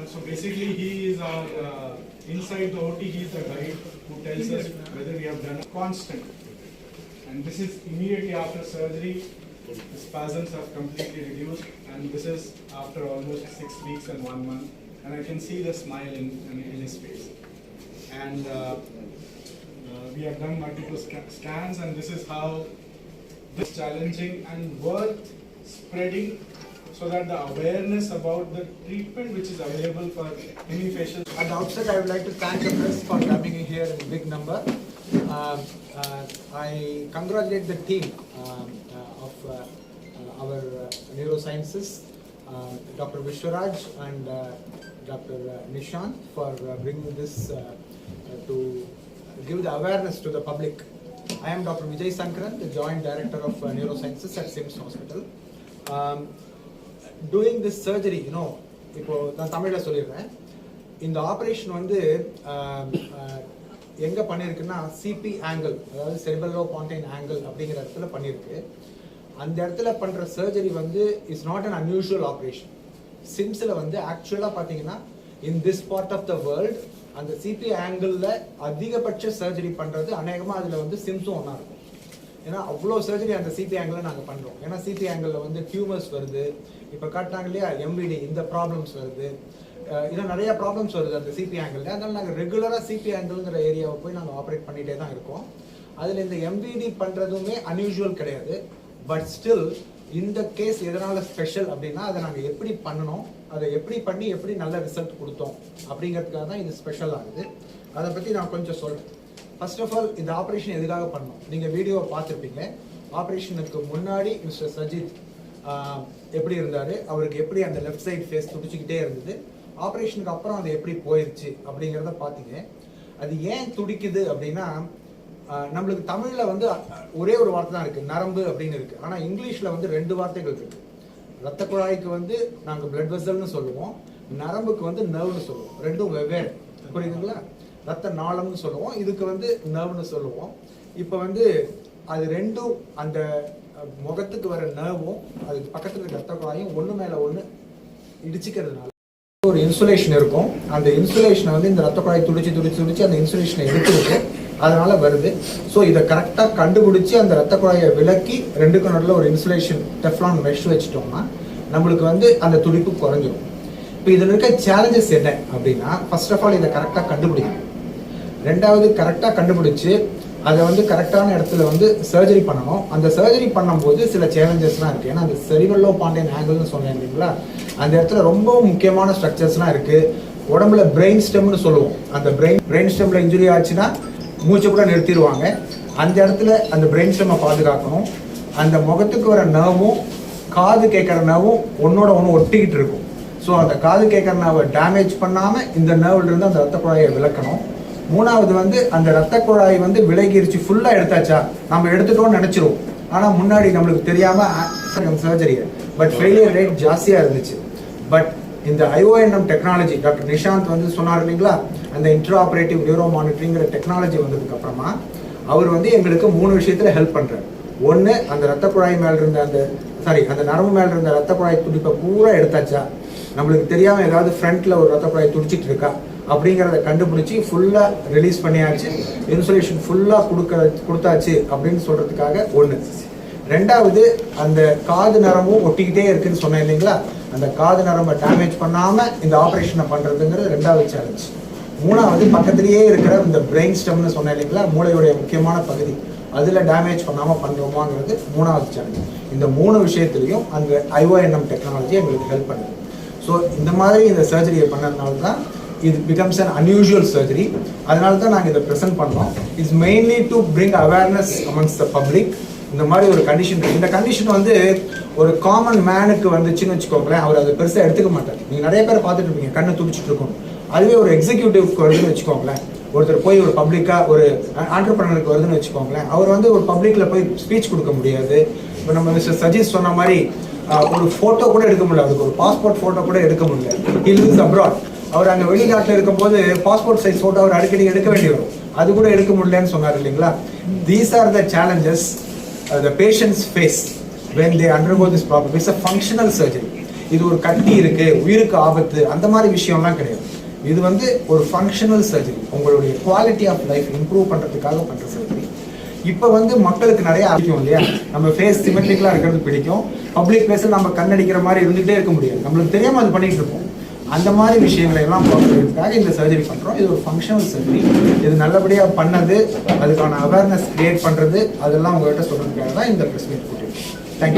So basically, he is our inside the OT. He is the guide who tells us whether we have done constant. And this is immediately after surgery. The spasms have completely reduced, and this is after almost 6 weeks and 1 month. And I can see the smile in his face. And we have done multiple scans, and this is how this challenging and worth spreading, so that the awareness about the treatment which is available for hemifacial. At the outset, I would like to thank the press for coming here in big number. I congratulate the team of our neurosciences, Dr. Vishwaraj and Dr. Nishant, for bringing this to give the awareness to the public. I am Dr. Vijay Sankaran, the Joint Director of Neurosciences at SIMS Hospital. Doing this surgery, இப்போ நான் தமிழில் சொல்லிடுறேன். இந்த operation வந்து எங்கே பண்ணியிருக்குன்னா CP angle, அதாவது செரிபெல்லோ pontine angle அப்படிங்கிற இடத்துல பண்ணியிருக்கு. அந்த இடத்துல பண்ணுற சர்ஜரி வந்து is not an unusual operation. சிம்ஸில் வந்து ஆக்சுவலாக பார்த்தீங்கன்னா in this part of the world அந்த சிபி ஆங்கிளில் அதிகபட்ச சர்ஜரி பண்ணுறது அநேகமாக அதில் வந்து சிம்ஸும் ஒன்றா இருக்கும். ஏன்னா அவ்வளோ சர்ஜரி அந்த சிபி ஆங்கிளில் நாங்கள் பண்ணுறோம். ஏன்னா சிபி ஆங்கிளில் வந்து டியூமர்ஸ் வருது, இப்போ காட்டினாங்க இல்லையா எம்விடி, இந்த ப்ராப்ளம்ஸ் வருது, இன்னும் நிறைய ப்ராப்ளம்ஸ் வருது அந்த சிபி ஆங்கிளில். அதனால நாங்கள் ரெகுலராக சிபி ஆங்கிள்ங்கிற ஏரியாவை போய் நாங்கள் ஆப்ரேட் பண்ணிகிட்டே தான் இருக்கோம். அதில் இந்த எம்விடி பண்ணுறதுமே அன்யூஷுவல் கிடையாது. பட் ஸ்டில் இந்த கேஸ் எதனால் ஸ்பெஷல் அப்படின்னா அதை நாங்கள் எப்படி பண்ணணும், அதை எப்படி பண்ணி எப்படி நல்ல ரிசல்ட் கொடுத்தோம் அப்படிங்கிறதுக்காக தான் இது ஸ்பெஷல் ஆகுது. அதை பற்றி நான் கொஞ்சம் சொல்கிறேன். ஃபர்ஸ்ட் ஆஃப் ஆல் இந்த ஆப்ரேஷன் எதுக்காக பண்ணோம், நீங்கள் வீடியோவை பார்த்துருப்பீங்க. ஆப்ரேஷனுக்கு முன்னாடி மிஸ்டர் சஜித் எப்படி இருந்தார், அவருக்கு எப்படி அந்த லெஃப்ட் சைட் ஃபேஸ் துடிச்சிக்கிட்டே இருந்தது, ஆப்ரேஷனுக்கு அப்புறம் அது எப்படி போயிடுச்சு அப்படிங்கிறத பார்த்தீங்க. அது ஏன் துடிக்குது அப்படின்னா, நம்மளுக்கு தமிழில் வந்து ஒரே ஒரு வார்த்தை தான் இருக்குது, நரம்பு அப்படின்னு இருக்குது. ஆனால் இங்கிலீஷில் வந்து 2 வார்த்தைகள் இருக்குது. ரத்த குழாய்க்கு வந்து நாங்கள் பிளட் வெசல்னு சொல்லுவோம், நரம்புக்கு வந்து நர்வ்னு சொல்லுவோம். ரெண்டும் வெவ்வேறு, புரியுதுங்களா? ரத்த நாளம்னு சொல்லுவோம், இதுக்கு வந்து நர்வ்னு சொல்லுவோம். இப்போ வந்து அது ரெண்டும், அந்த முகத்துக்கு வர நர்வும் அதுக்கு பக்கத்தில் இருக்க ரத்த குழாயும் ஒன்று மேலே ஒன்று இடிச்சிக்கிறதுனால ஒரு இன்சுலேஷன் இருக்கும். அந்த இன்சுலேஷனை வந்து இந்த ரத்த குழாய் துடிச்சு அந்த இன்சுலேஷனை எடுத்துருக்கு, அதனால வருது. ஸோ இதை கரெக்டாக கண்டுபிடிச்சி அந்த ரத்த குழாயை விலக்கி 2க்கும் நடுவில் ஒரு இன்சுலேஷன் டெஃப்லான் மெஷ் வச்சுட்டோம்னா நம்மளுக்கு வந்து அந்த துடிப்பு குறைஞ்சிடும். இப்போ இதில் இருக்க சேலஞ்சஸ் என்ன அப்படின்னா, ஃபர்ஸ்ட் ஆஃப் ஆல் இதை கரெக்டாக கண்டுபிடிக்கணும். 2வது கரெக்டாக கண்டுபிடிச்சு அதை வந்து கரெக்டான இடத்துல வந்து சர்ஜரி பண்ணணும். அந்த சர்ஜரி பண்ணும்போது சில சேலஞ்சஸ்லாம் இருக்குது. ஏன்னா அந்த செரிபெல்லோ பாண்டைன் ஆங்கிள்னு சொன்னேன் இல்லைங்களா, அந்த இடத்துல ரொம்ப முக்கியமான ஸ்ட்ரக்சர்ஸ்லாம் இருக்குது. உடம்புல பிரெயின் ஸ்டெம்னு சொல்லுவோம். அந்த பிரெயின் ஸ்டெம்ல இன்ஜுரி ஆச்சுன்னா மூச்சை கூட நிறுத்திடுவாங்க. அந்த இடத்துல அந்த பிரெயின் ஸ்டெம்மை பாதுகாக்கணும். அந்த முகத்துக்கு வர நர்வும் காது கேட்குற நர்வும் ஒன்னோட ஒன்று ஒட்டிக்கிட்டு இருக்கும். ஸோ அந்த காது கேட்குற நர்வை டேமேஜ் பண்ணாமல் இந்த நர்வில் இருந்து அந்த ரத்த குழாயை விளக்கணும். 3வது வந்து அந்த ரத்த குழாய் வந்து விலகிருச்சு, ஃபுல்லாக எடுத்தாச்சா, நம்ம எடுத்துட்டோம்னு நினச்சிருவோம். ஆனால் முன்னாடி நம்மளுக்கு தெரியாமல் சர்ஜரியை, பட் ஃபெயிலியர் ரேட் ஜாஸ்தியாக இருந்துச்சு. பட் இந்த IONM டெக்னாலஜி டாக்டர் நிஷாந்த் வந்து சொன்னார் இல்லைங்களா, அந்த இன்ட்ரா ஆப்ரேட்டிவ் நியூரோ மானிட்டரிங்கிற டெக்னாலஜி வந்ததுக்கு அப்புறமா அவர் வந்து எங்களுக்கு 3 விஷயத்தில் ஹெல்ப் பண்ணுறாரு. ஒன்று, அந்த ரத்த குழாய் மேலே இருந்த அந்த நரம்பு மேலே இருந்த ரத்த குழாய் துடிப்பை பூரா எடுத்தாச்சா, நம்மளுக்கு தெரியாமல் ஏதாவது ஃப்ரண்ட்டில் ஒரு ரத்த குழாய் துடிச்சிட்டு இருக்கா அப்படிங்கிறத கண்டுபிடிச்சி ஃபுல்லாக ரிலீஸ் பண்ணியாச்சு, இன்சுலேஷன் ஃபுல்லாக கொடுத்தாச்சு அப்படின்னு சொல்கிறதுக்காக ஒன்று. 2வது, அந்த காது நரம்பும் ஒட்டிக்கிட்டே இருக்குன்னு சொன்னேன் இல்லைங்களா, அந்த காது நரம்பை டேமேஜ் பண்ணாமல் இந்த ஆப்ரேஷனை பண்ணுறதுங்கிறது 2வது சேலஞ்ச். 3வது, பக்கத்துலேயே இருக்கிற இந்த பிரெயின் ஸ்டெம்னு சொன்னேன் இல்லைங்களா, மூளையுடைய முக்கியமான பகுதி, அதில் டேமேஜ் பண்ணாமல் பண்ணுறோமாங்கிறது 3வது சேலஞ்ச். இந்த 3 விஷயத்துலையும் அந்த IONM டெக்னாலஜி எங்களுக்கு ஹெல்ப் பண்ணுது. ஸோ இந்த மாதிரி இந்த சர்ஜரியை பண்ணதுனால தான் இது பிகம்ஸ் அன் அன்யூஷுவல் சர்ஜரி. அதனால தான் நாங்கள் இதை ப்ரெசென்ட் பண்ணோம். It's mainly to bring awareness amongst the public. இந்த மாதிரி ஒரு கண்டிஷன் இருக்குது. இந்த கண்டிஷன் வந்து ஒரு காமன் மேனுக்கு வந்துச்சுன்னு வச்சுக்கோங்களேன், அவர் அதை பெருசாக எடுத்துக்க மாட்டார். நீங்கள் நிறைய பேரை பார்த்துட்டு இருப்பீங்க, கண்ணை துடிச்சிட்டு இருக்கும். அதுவே ஒரு எக்ஸிக்யூட்டிவ்க்கு வருதுன்னு வச்சுக்கோங்களேன், ஒருத்தர் போய் ஒரு பப்ளிக்காக ஒரு ஆண்டர்பிரனருக்கு வருதுன்னு வச்சுக்கோங்களேன், அவர் வந்து ஒரு பப்ளிக்கில் போய் ஸ்பீச் கொடுக்க முடியாது. இப்போ நம்ம மிஸ்டர் சஜித் சொன்ன மாதிரி ஒரு ஃபோட்டோ கூட எடுக்க முடியல, அதுக்கு ஒரு பாஸ்போர்ட் ஃபோட்டோ கூட எடுக்க முடியல. He lives abroad. அவர் அங்கே வெளிநாட்டில் இருக்கும்போது பாஸ்போர்ட் சைஸ் ஃபோட்டோ அவர் அடிக்கடி எடுக்க வேண்டி வரும், அது கூட எடுக்க முடியலன்னு சொன்னார் இல்லைங்களா. These are the challenges the patients face when they undergo this problem. It's a functional surgery. இது ஒரு கட்டி இருக்கு, உயிருக்கு ஆபத்து, அந்த மாதிரி விஷயம்லாம் கிடையாது. இது வந்து ஒரு ஃபங்க்ஷனல் சர்ஜரி, உங்களுடைய குவாலிட்டி ஆஃப் லைஃப் இம்ப்ரூவ் பண்றதுக்காக பண்ற சர்ஜரி. இப்போ வந்து மக்களுக்கு நிறைய பிடிக்கும் இல்லையா, நம்ம ஃபேஸ் சிமெட்ரிக்கலா இருக்கிறது பிடிக்கும், பப்ளிக் பிளேஸில் நம்ம கண்ணடிக்கிற மாதிரி இருந்துகிட்டே இருக்க முடியாது, நம்மளுக்கு தெரியாம அது பண்ணிட்டு இருப்போம். அந்த மாதிரி விஷயங்களை எல்லாம் பார்க்கறதுக்காக இந்த சர்ஜரி பண்றோம். இது ஒரு ஃபங்க்ஷனல் சர்ஜரி. இது நல்லபடியா பண்ணது, அதுக்கான அவேர்னஸ் கிரியேட் பண்றது, அதெல்லாம் உங்ககிட்ட சொல்றதுக்காக தான் இந்த பிரஸ் மீட் கூட்டியிருக்கோம். தேங்க்யூ.